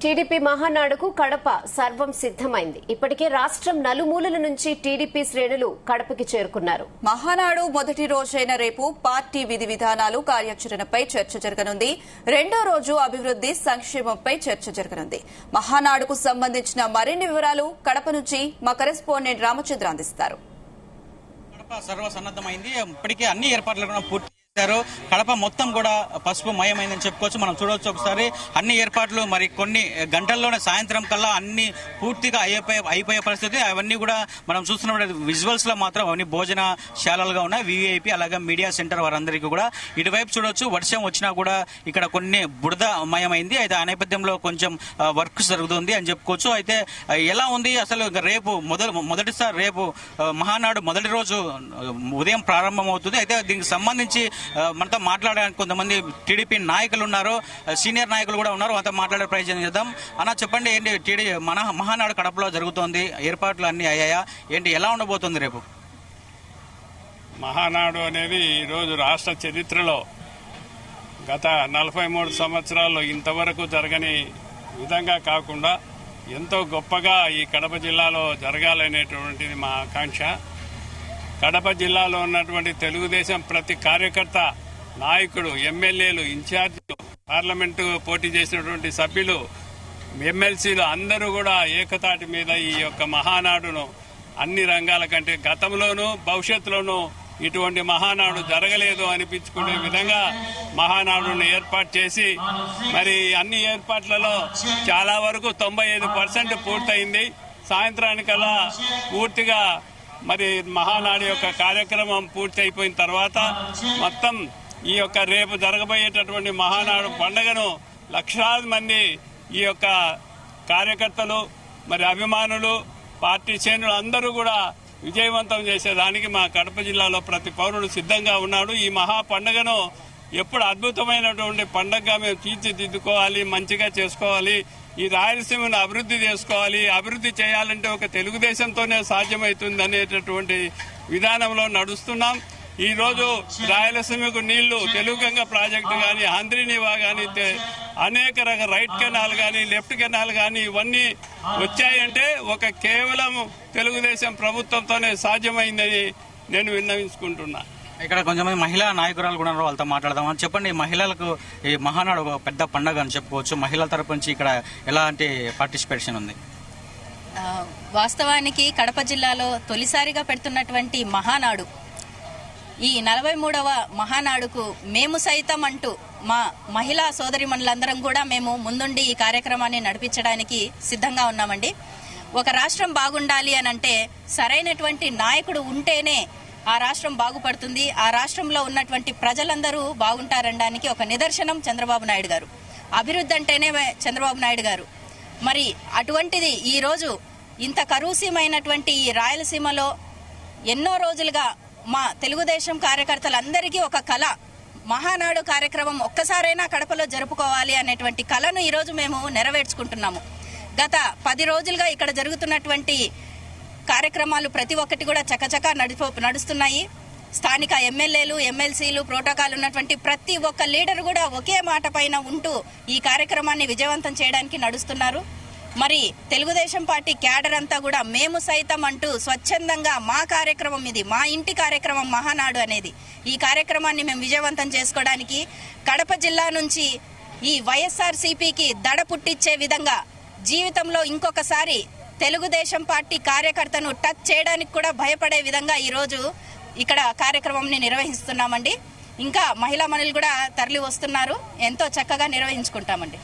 TDP మహానాడుకు Kadapa సర్వం సిద్దమైంది. ఇప్పటికే రాష్ట్రం నలుమూలల నుంచి టీడీపీ శ్రేణులు కడపకి చేరుకున్నారు. మహానాడు మొదటి రోజైన రేపు పార్టీ విధి విధానాలు, కార్యాచరణపై చర్చ జరగనుంది. రెండో రోజు అభివృద్ది, సంక్షేమంపై చర్చ జరగనుంది. మహానాడుకు సంబంధించిన మరిన్ని వివరాలు కడప నుంచి మా కరెస్పాండెంట్ రామచంద్ర అందిస్తారు. కడప సర్వసన్నద్దమైంది. ఇప్పటికే అన్ని ఏర్పాట్లు పూర్తి చేశారు. కడప మొత్తం కూడా పసుపు మయమైందని చెప్పుకోవచ్చు. మనం చూడవచ్చు ఒకసారి అన్ని ఏర్పాట్లు మరి కొన్ని గంటల్లోనే సాయంత్రం కల్లా అన్ని పూర్తిగా అయిపోయే పరిస్థితి. అవన్నీ కూడా మనం చూస్తున్న విజువల్స్ లో మాత్రం అవన్నీ భోజనశాలలుగా ఉన్నాయి. వివిఐపి అలాగే మీడియా సెంటర్ వారందరికీ కూడా ఇటువైపు చూడొచ్చు. వర్షం వచ్చినా కూడా ఇక్కడ కొన్ని బురద మయమైంది. అయితే ఆ నేపథ్యంలో కొంచెం వర్క్ జరుగుతుంది అని చెప్పుకోవచ్చు. అయితే ఎలా ఉంది అసలు రేపు మొదటిసారి రేపు మహానాడు మొదటి రోజు ఉదయం ప్రారంభమవుతుంది. అయితే దీనికి సంబంధించి మనతో మాట్లాడడానికి కొంతమంది టీడీపీ నాయకులు ఉన్నారు, సీనియర్ నాయకులు కూడా ఉన్నారు. వాళ్ళతో మాట్లాడే ప్రయత్నం చేద్దాం. అన్న చెప్పండి, ఏంటి టీడీ మహానాడు కడపలో జరుగుతోంది, ఏర్పాట్లు అన్ని అయ్యాయా, ఏంటి ఎలా ఉండబోతుంది రేపు? మహానాడు అనేది ఈరోజు రాష్ట్ర చరిత్రలో గత 43 సంవత్సరాల్లో ఇంతవరకు జరగని విధంగా కాకుండా ఎంతో గొప్పగా ఈ కడప జిల్లాలో జరగాలనేటువంటిది మా ఆకాంక్ష. కడప జిల్లాలో ఉన్నటువంటి తెలుగుదేశం ప్రతి కార్యకర్త, నాయకుడు, ఎమ్మెల్యేలు, ఇన్ఛార్జీలు, పార్లమెంటు పోటీ చేసినటువంటి సభ్యులు, ఎమ్మెల్సీలు అందరూ కూడా ఏకతాటి మీద ఈ యొక్క మహానాడును అన్ని రంగాల కంటే గతంలోనూ భవిష్యత్తులోనూ ఇటువంటి మహానాడు జరగలేదు అనిపించుకునే విధంగా మహానాడును ఏర్పాటు చేసి మరి అన్ని ఏర్పాట్లలో చాలా వరకు 95% పూర్తయింది. సాయంత్రానికల్లా పూర్తిగా మరి మహానాడు యొక్క కార్యక్రమం పూర్తి అయిపోయిన తర్వాత మొత్తం ఈ యొక్క రేపు జరగబోయేటటువంటి మహానాడు పండుగను లక్షలాది మంది ఈ యొక్క కార్యకర్తలు, మరి అభిమానులు, పార్టీ శ్రేణులు అందరూ కూడా విజయవంతం చేసేదానికి మా కడప జిల్లాలో ప్రతి పౌరుడు సిద్ధంగా ఉన్నాడు. ఈ మహా పండుగను ఎప్పుడు అద్భుతమైనటువంటి పండుగగా మేము తీర్చిదిద్దుకోవాలి, మంచిగా చేసుకోవాలి, ఈ రాయలసీమను అభివృద్ధి చేసుకోవాలి. అభివృద్ధి చేయాలంటే ఒక తెలుగుదేశంతోనే సాధ్యమవుతుంది అనేటటువంటి విధానంలో నడుస్తున్నాం. ఈ రోజు రాయలసీమకు నీళ్లు తెలుగుగంగ ప్రాజెక్టు కానీ, హంద్రీనివా కానీ, అనేక రకాల రైట్ కెనాల్ కానీ, లెఫ్ట్ కెనాల్ కానీ ఇవన్నీ వచ్చాయంటే ఒక కేవలం తెలుగుదేశం ప్రభుత్వంతోనే సాధ్యమైందని నేను విన్నవించుకుంటున్నా. ఇక్కడ కొంతమంది మహిళా నాయకురాలు కూడా ఉన్నారు, వాళ్ళతో మాట్లాడదాం. చెప్పండి, మహిళలకు ఈ మహానాడు ఒక పెద్ద పండుగ అని చెప్పుకోవచ్చు. మహిళల తరపు నుంచి ఇక్కడ ఎలాంటి పార్టిసిపేషన్ ఉంది? వాస్తవానికి కడప జిల్లాలో తొలిసారిగా పెడుతున్నటువంటి మహానాడు, ఈ 43వ మహానాడుకు మేము సైతం అంటూ మా మహిళా సోదరిమణులందరం కూడా మేము ముందుండి ఈ కార్యక్రమాన్ని నడిపించడానికి సిద్ధంగా ఉన్నామండి. ఒక రాష్ట్రం బాగుండాలి అని అంటే సరైనటువంటి నాయకుడు ఉంటేనే ఆ రాష్ట్రం బాగుపడుతుంది. ఆ రాష్ట్రంలో ఉన్నటువంటి ప్రజలందరూ బాగుంటారనడానికి ఒక నిదర్శనం చంద్రబాబు నాయుడు గారు. అభివృద్ధి అంటేనే చంద్రబాబు నాయుడు గారు. మరి అటువంటిది ఈరోజు ఇంత కరుసీమైనటువంటి ఈ రాయలసీమలో ఎన్నో రోజులుగా మా తెలుగుదేశం కార్యకర్తలందరికీ ఒక కళ, మహానాడు కార్యక్రమం ఒక్కసారైనా కడపలో జరుపుకోవాలి అనేటువంటి కళను ఈరోజు మేము నెరవేర్చుకుంటున్నాము. గత 10 రోజులుగా ఇక్కడ జరుగుతున్నటువంటి కార్యక్రమాలు ప్రతి ఒక్కటి కూడా చకచకా నడుస్తున్నాయి. స్థానిక ఎమ్మెల్యేలు, ఎమ్మెల్సీలు, ప్రోటోకాల్ ఉన్నటువంటి ప్రతి ఒక్క లీడర్ కూడా ఒకే మాట పైన ఉంటూ ఈ కార్యక్రమాన్ని విజయవంతం చేయడానికి నడుస్తున్నారు. మరి తెలుగుదేశం పార్టీ క్యాడర్ అంతా కూడా మేము సైతం అంటూ స్వచ్ఛందంగా మా కార్యక్రమం ఇది, మా ఇంటి కార్యక్రమం మహానాడు అనేది, ఈ కార్యక్రమాన్ని మేము విజయవంతం చేసుకోవడానికి కడప జిల్లా నుంచి ఈ వైఎస్ఆర్సీపీకి దడ పుట్టించే విధంగా జీవితంలో ఇంకొకసారి తెలుగుదేశం పార్టీ కార్యకర్తను టచ్ చేయడానికి కూడా భయపడే విధంగా ఈరోజు ఇక్కడ కార్యక్రమంని నిర్వహిస్తున్నామండి. ఇంకా మహిళా మనులు కూడా తరలి వస్తున్నారు. ఎంతో చక్కగా నిర్వహించుకుంటామండి.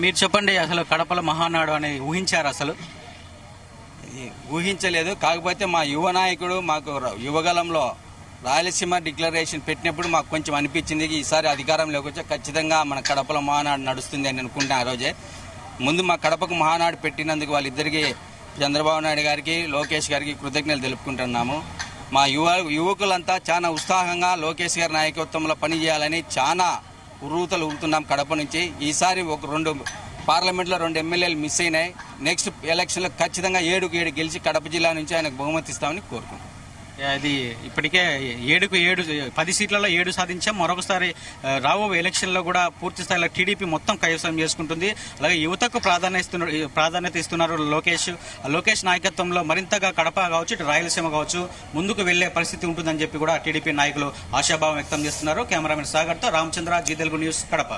మీరు చెప్పండి, అసలు కడపల మహానాడు అనేది ఊహించారు? అసలు ఊహించలేదు. కాకపోతే మా యువ నాయకుడు మాకు యువగలంలో రాయలసీమ డిక్లరేషన్ పెట్టినప్పుడు మాకు కొంచెం అనిపించింది, ఈసారి అధికారంలోకి వచ్చి ఖచ్చితంగా మన కడపల మహానాడు నడుస్తుంది అని అనుకుంటే ఆ రోజే ముందు మా కడపకు మహానాడు పెట్టినందుకు వాళ్ళిద్దరికీ, చంద్రబాబు నాయుడు గారికి, లోకేష్ గారికి కృతజ్ఞతలు తెలుపుకుంటున్నాము. మా యువకులంతా చాలా ఉత్సాహంగా లోకేష్ గారి నాయకత్వంలో పనిచేయాలని చాలా ఉర్రూతలు ఊరుతున్నాం కడప నుంచి. ఈసారి ఒక 2 పార్లమెంట్లో 2 ఎమ్మెల్యేలు మిస్ అయినాయి. నెక్స్ట్ ఎలక్షన్లో ఖచ్చితంగా 7కు 7 గెలిచి కడప జిల్లా నుంచి ఆయనకు బహుమతి ఇస్తామని కోరుకుంటున్నాం. అది ఇప్పటికే 10 సీట్లలో 7 సాధించాం. మరొకసారి రాబోయే ఎలక్షన్ లో కూడా పూర్తి స్థాయిలో టీడీపీ మొత్తం కైవసం చేసుకుంటుంది. అలాగే యువతకు ప్రాధాన్యత ఇస్తున్నారు లోకేష్ నాయకత్వంలో మరింతగా కడప కావచ్చు, ఇటు రాయలసీమ కావచ్చు ముందుకు వెళ్లే పరిస్థితి ఉంటుందని చెప్పి కూడా టీడీపీ నాయకులు ఆశాభావం వ్యక్తం చేస్తున్నారు. కెమెరామెన్ సాగర్ తో రామచంద్ర, జీ తెలుగు న్యూస్, కడప.